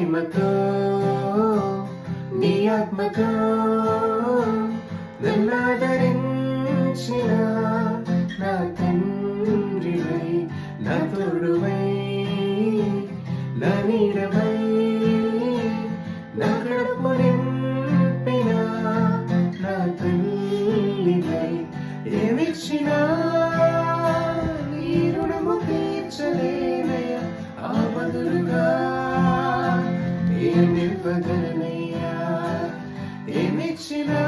ప్రేమతో నీ ఆత్మతో నన్నాదరించిన నా తండ్రివై, నా తోడువై, నా నీడవై, నా కడుపు నింపిన నా తల్లివై, ఏమిచ్చినా నీ రుణము తీర్చలేనయ్యా, ఆ బదులుగా ఏమివ్వగలనయ్యా, ఏమిచ్చినా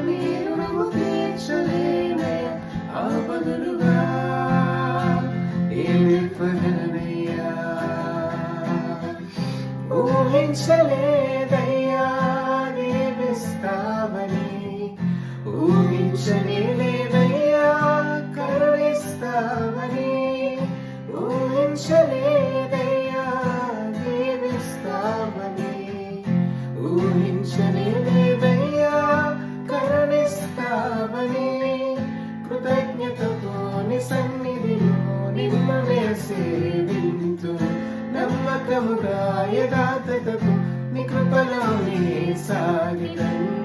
నీ రుణము తీర్చలేనయ్యా, ఆ బదులుగా ఏమివ్వగలనయ్యా. ఊహించలేదయ్యా దేవిస్తావని, ఊహించలేదయ్యా కరుణిస్తావని, ఊహించలేదయ్యా దేవిస్తావని, ఊహించలేదయ్యా కరుణిస్తావని, కృతజ్ఞతతో నీ సన్నిధిలో నిన్ను సేవింతు, నమ్మకముగా యథార్థతతో నీ కృపలోనే సాగిదను.